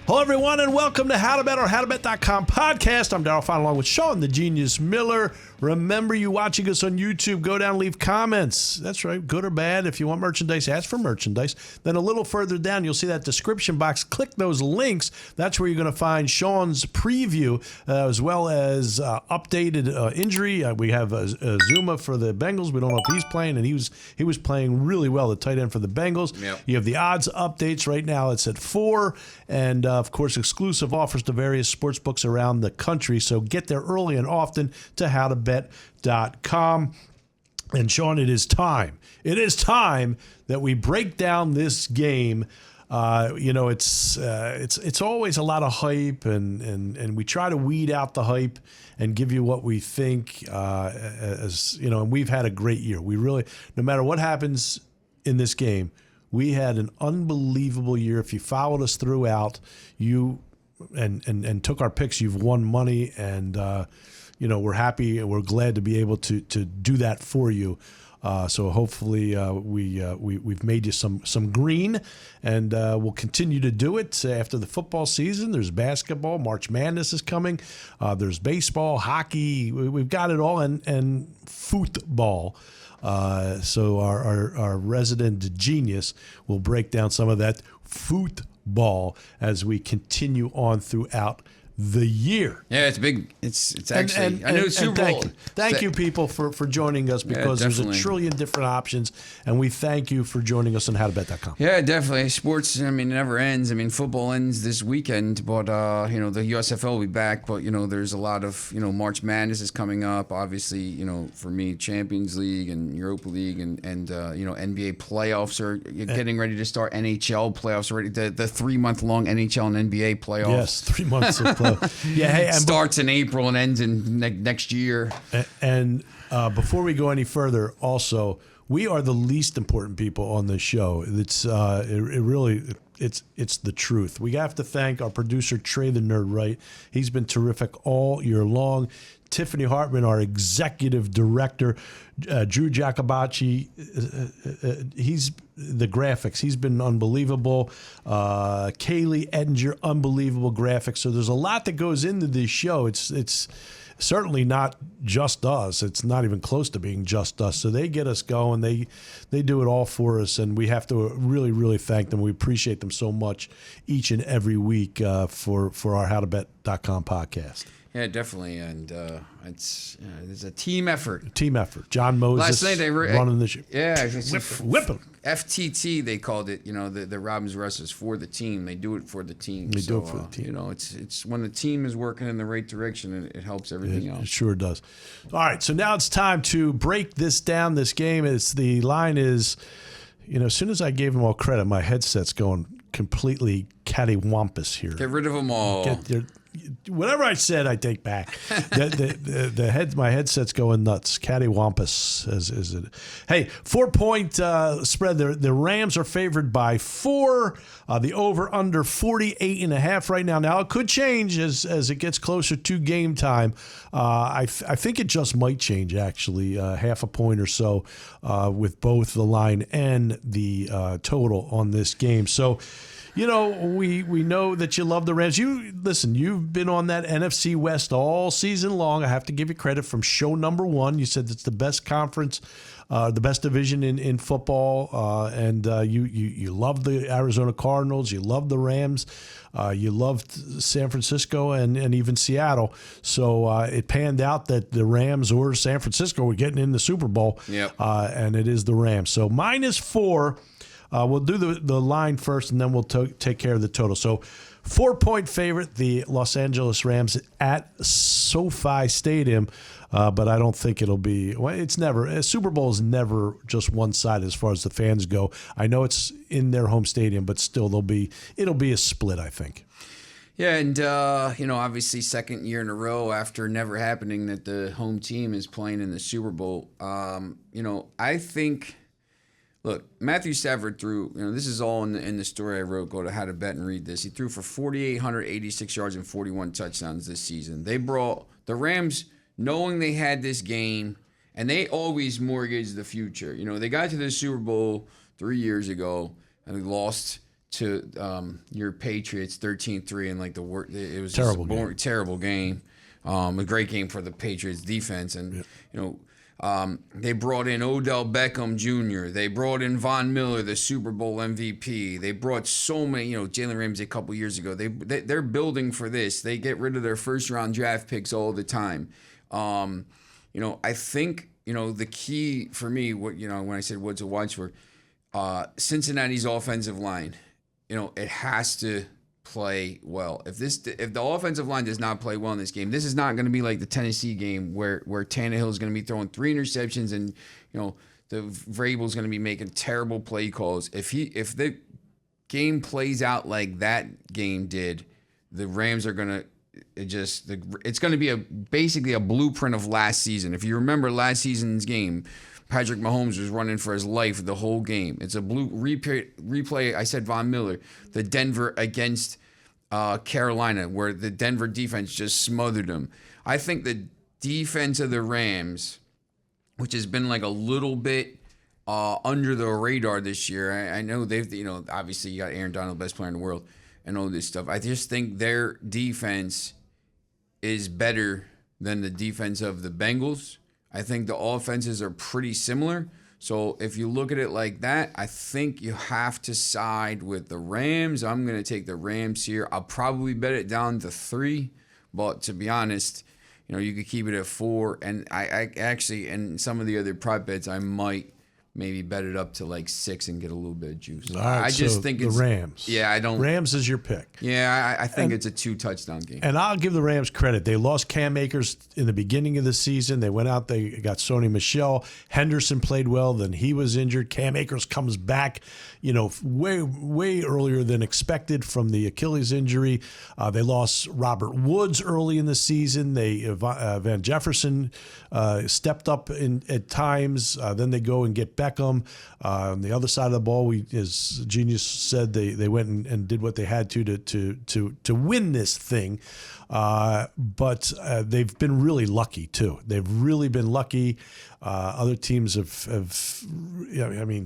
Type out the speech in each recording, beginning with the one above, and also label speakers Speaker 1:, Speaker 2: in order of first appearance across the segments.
Speaker 1: Hello, everyone, and welcome to HowToBet, our HowToBet.com podcast. I'm Daryl Sean, along with Sean, the Genius Miller. Remember, you watching us on YouTube, go down and leave comments. That's right, good or bad. If you want merchandise, ask for merchandise. Then a little further down, you'll see that description box. Click those links. That's where you're going to find Sean's preview, as well as updated injury. We have Zuma for the Bengals. We don't know if he's playing, and he was playing really well, the tight end for the Bengals. Yep. You have the odds updates right now. It's at 4, and of course, exclusive offers to various sports books around the country. So get there early and often to HowToBet.com. And Sean, it is time. It is time that we break down this game. It's always a lot of hype, and we try to weed out the hype and give you what we think. And we've had a great year. We really, no matter what happens in this game, we had an unbelievable year. If you followed us throughout, you and took our picks, you've won money, and we're happy and we're glad to be able to do that for you. So hopefully we've made you some green, and we'll continue to do it after the football season. There's basketball, March Madness is coming. There's baseball, hockey. We've got it all, and football. So our resident genius will break down some of that football as we continue on throughout the year.
Speaker 2: Yeah, it's big. It's actually I know Super Bowl.
Speaker 1: Thank you, people, for joining us, because there's a trillion different options, and we thank you for joining us on HowToBet.com.
Speaker 2: Yeah, definitely. Sports, it never ends. Football ends this weekend, but the USFL will be back. But there's a lot of March Madness is coming up. Obviously, for me, Champions League and Europa League and NBA playoffs are getting ready to start. NHL playoffs already. The 3-month-long NHL and NBA playoffs.
Speaker 1: Yes, 3 months of playoffs.
Speaker 2: Starts in April and ends in next year.
Speaker 1: And before we go any further, also, we are the least important people on this show. It's it's the truth. We have to thank our producer, Trey the Nerd Wright. He's been terrific all year long. Tiffany Hartman, our executive director, Drew Jacobacci, he's the graphics. He's been unbelievable. Kaylee Edinger, unbelievable graphics. So there's a lot that goes into this show. It's certainly not just us. It's not even close to being just us. So they get us going. They do it all for us, and we have to really, really thank them. We appreciate them so much each and every week for our HowToBet.com podcast.
Speaker 2: Yeah, definitely, and it's a team effort.
Speaker 1: Team effort. John Moses
Speaker 2: last night
Speaker 1: running the show.
Speaker 2: Yeah,
Speaker 1: whip them.
Speaker 2: FTT they called it. The Robbins Wrestlers for the team. They do it for the team.
Speaker 1: They do it for the team.
Speaker 2: It's when the team is working in the right direction, it helps everything else.
Speaker 1: It sure does. All right, so now it's time to break this down. This game the line is, as soon as I gave them all credit, my headset's going completely cattywampus here.
Speaker 2: Get rid of them all.
Speaker 1: Whatever I said, I take back. My headset's going nuts. Cattywampus is it? Hey, 4-point spread. The Rams are favored by 4. The over under 48.5 right now. Now it could change as it gets closer to game time. I think it just might change actually, half a point or so with both the line and the total on this game. So. We know that you love the Rams. You've been on that NFC West all season long. I have to give you credit from show number 1. You said it's the best conference, the best division in football, and you love the Arizona Cardinals. You love the Rams. You loved San Francisco and even Seattle. So it panned out that the Rams or San Francisco were getting in the Super Bowl.
Speaker 2: Yep.
Speaker 1: And it is the Rams. So -4. We'll do the line first, and then we'll take care of the total. So 4-point favorite, the Los Angeles Rams at SoFi Stadium. But I don't think it'll be. Well, it's never. A Super Bowl is never just one side as far as the fans go. I know it's in their home stadium, but still it'll be a split, I think.
Speaker 2: Yeah, and obviously second year in a row after never happening that the home team is playing in the Super Bowl. I think. Look, Matthew Stafford threw, this is all in the story I wrote. Go to HowToBet and read this. He threw for 4,886 yards and 41 touchdowns this season. They brought the Rams, knowing they had this game, and they always mortgaged the future. They got to the Super Bowl 3 years ago, and they lost your Patriots 13-3 and like it was
Speaker 1: Terrible
Speaker 2: just a
Speaker 1: game.
Speaker 2: terrible game. A great game for the Patriots defense, and they brought in Odell Beckham Jr. They brought in Von Miller, the Super Bowl MVP. They brought so many, Jalen Ramsey a couple years ago. They're building for this. They get rid of their first round draft picks all the time. I think the key for me, when I said what to watch for, Cincinnati's offensive line. It has to play well. If the offensive line does not play well in this game, this is not going to be like the Tennessee game where Tannehill is going to be throwing 3 interceptions and the Vrabel's going to be making terrible play calls. If the game plays out like that game did, the Rams are going to it's going to be basically a blueprint of last season. If you remember last season's game, Patrick Mahomes was running for his life the whole game. It's a replay. I said Von Miller, the Denver against Carolina, where the Denver defense just smothered them. I think the defense of the Rams, which has been like a little bit under the radar this year. I know they've, obviously you got Aaron Donald, best player in the world, and all this stuff. I just think their defense is better than the defense of the Bengals. I think the offenses are pretty similar. So if you look at it like that, I think you have to side with the Rams. I'm going to take the Rams here. I'll probably bet it down to 3. But to be honest, you could keep it at 4. And I actually, and some of the other prop bets, I might maybe bet it up to like 6 and get a little bit of juice.
Speaker 1: All right,
Speaker 2: I just
Speaker 1: so
Speaker 2: think
Speaker 1: the
Speaker 2: it's
Speaker 1: Rams.
Speaker 2: Yeah, I don't.
Speaker 1: Rams is your pick.
Speaker 2: Yeah, I think it's a 2-touchdown game.
Speaker 1: And I'll give the Rams credit. They lost Cam Akers in the beginning of the season. They went out, they got Sony Michel. Henderson played well, then he was injured. Cam Akers comes back, way earlier than expected from the Achilles injury. They lost Robert Woods early in the season. Van Jefferson stepped up at times. Then they go and get Beckham. On the other side of the ball, as Genius said, they went and did what they had to win this thing. But they've been really lucky too. They've really been lucky. Other teams have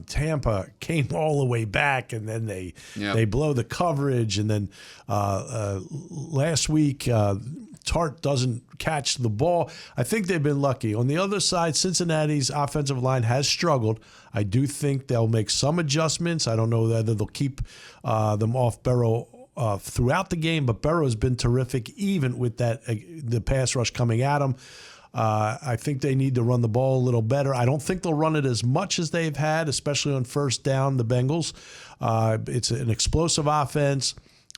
Speaker 1: Tampa came all the way back, and then they blow the coverage, and then last week Tart doesn't catch the ball. I think they've been lucky. On the other side, Cincinnati's offensive line has struggled. I do think they'll make some adjustments. I don't know whether they'll keep them off Burrow throughout the game, but Burrow has been terrific, even with the pass rush coming at him. I think they need to run the ball a little better. I don't think they'll run it as much as they've had, especially on first down, the Bengals. It's an explosive offense.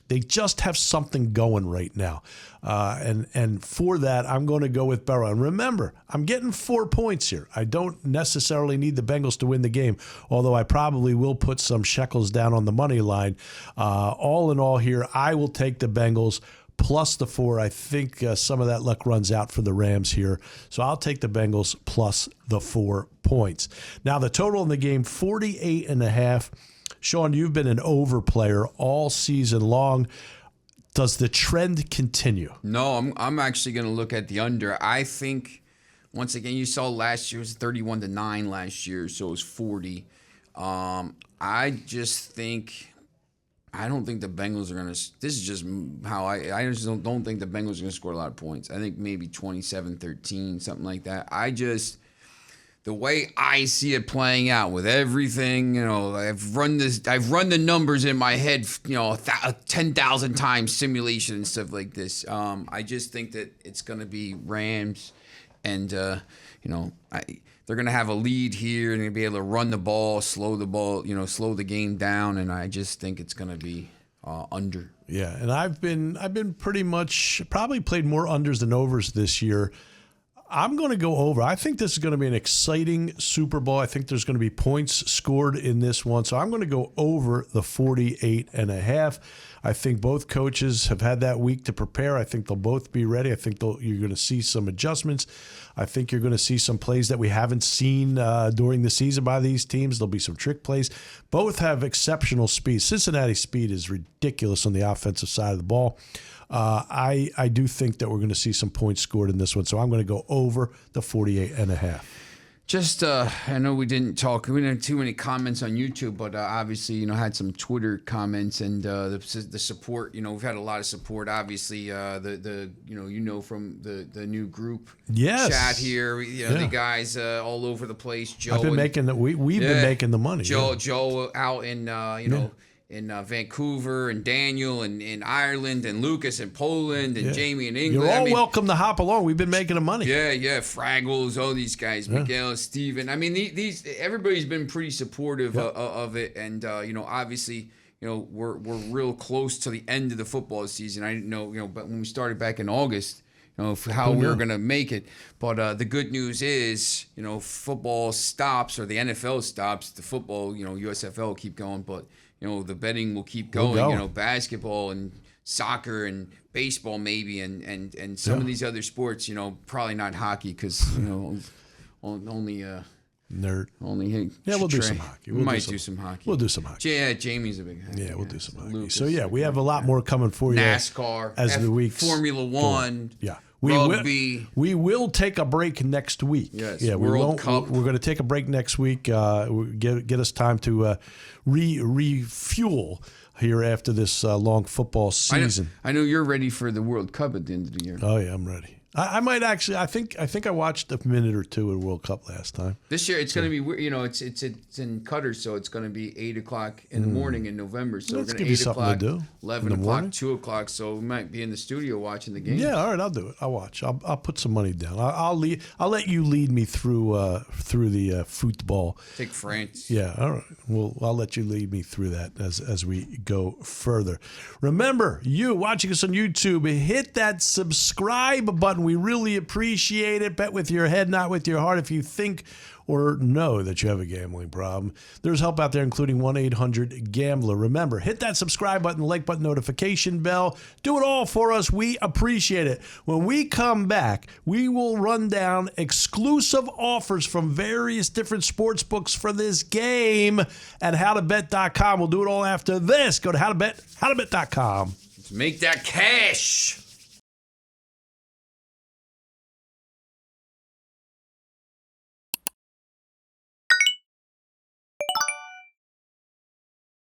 Speaker 1: They just have something going right now. And for that, I'm going to go with Burrow. And remember, I'm getting 4 points here. I don't necessarily need the Bengals to win the game, although I probably will put some shekels down on the money line. All in all here, I will take the Bengals plus the 4. I think some of that luck runs out for the Rams here. So I'll take the Bengals plus the 4 points. Now, the total in the game, 48.5. Sean, you've been an over player all season long. Does the trend continue?
Speaker 2: No, I'm actually going to look at the under. I think, once again, you saw last year it was 31-9 last year, so it was 40. I just think, I don't think the Bengals are going to, this is just how I just don't think the Bengals are going to score a lot of points. I think maybe 27-13, something like that. The way I see it playing out with everything, I've run the numbers in my head, 10,000 times, simulation and stuff like this. I just think that it's going to be Rams, and they're going to have a lead here, and they're going to be able to run the ball, slow the game down, and I just think it's going to be under.
Speaker 1: Yeah, and I've been pretty much probably played more unders than overs this year. I'm going to go over. I think this is going to be an exciting Super Bowl. I think there's going to be points scored in this one. So I'm going to go over the 48.5. I think both coaches have had that week to prepare. I think they'll both be ready. I think you're going to see some adjustments. I think you're going to see some plays that we haven't seen during the season by these teams. There'll be some trick plays. Both have exceptional speed. Cincinnati's speed is ridiculous on the offensive side of the ball. I do think that we're going to see some points scored in this one, so I'm going to go over the 48.5.
Speaker 2: Just, I know we didn't have too many comments on YouTube, but obviously, had some Twitter comments and the support. We've had a lot of support. Obviously, from the new group chat here. The guys all over the place. Joe,
Speaker 1: I've been making we've been making the money.
Speaker 2: Joe out in in Vancouver, and Daniel in Ireland, and Lucas in Poland, and Jamie in England.
Speaker 1: You're all welcome to hop along. We've been making the money.
Speaker 2: Yeah, Fraggles, all these guys, Miguel, Steven. I mean, these everybody's been pretty supportive of it, and obviously, we're real close to the end of the football season. I didn't know, but when we started back in August, how we were going to make it. But the good news is, football stops, or the NFL stops. The football, USFL will keep going, but the betting will keep going. Basketball and soccer and baseball maybe, and some of these other sports, probably not hockey because only
Speaker 1: nerd.
Speaker 2: Only
Speaker 1: we'll do some hockey.
Speaker 2: We might do some hockey.
Speaker 1: We'll do some hockey.
Speaker 2: Yeah, Jamie's a big hockey.
Speaker 1: Yeah, we'll do some hockey.
Speaker 2: Lucas,
Speaker 1: So we have a lot more coming for you.
Speaker 2: NASCAR,
Speaker 1: as the weeks
Speaker 2: Formula One.
Speaker 1: Yeah.
Speaker 2: Rugby.
Speaker 1: We will take a break next week.
Speaker 2: Yes.
Speaker 1: Yeah,
Speaker 2: World Cup.
Speaker 1: We're going to take a break next week. Get us time to refuel here after this long football season.
Speaker 2: I know you're ready for the World Cup at the end of the year.
Speaker 1: Oh yeah, I'm ready. I might actually. I think I watched a minute or two of the World Cup last time.
Speaker 2: This year it's going to be. It's in Qatar, so it's going to be 8:00 in the morning in November. So
Speaker 1: Let's
Speaker 2: we're
Speaker 1: give
Speaker 2: going
Speaker 1: you
Speaker 2: to 8
Speaker 1: something to
Speaker 2: o'clock,
Speaker 1: do
Speaker 2: 11
Speaker 1: in the
Speaker 2: o'clock,
Speaker 1: morning.
Speaker 2: 2 o'clock. So we might be in the studio watching the game.
Speaker 1: Yeah, all right, I'll do it. I'll watch. I'll put some money down. I'll let you lead me through the football.
Speaker 2: Take France.
Speaker 1: Yeah, all right. I'll let you lead me through that as we go further. Remember, you watching us on YouTube, hit that subscribe button. We really appreciate it. Bet with your head, not with your heart. If you think or know that you have a gambling problem, there's help out there, including 1-800-GAMBLER. Remember, hit that subscribe button, like button, notification bell. Do it all for us. We appreciate it. When we come back, we will run down exclusive offers from various different sports books for this game at HowToBet.com. We'll do it all after this. Go to HowToBet, HowToBet.com.
Speaker 2: Let's make that cash.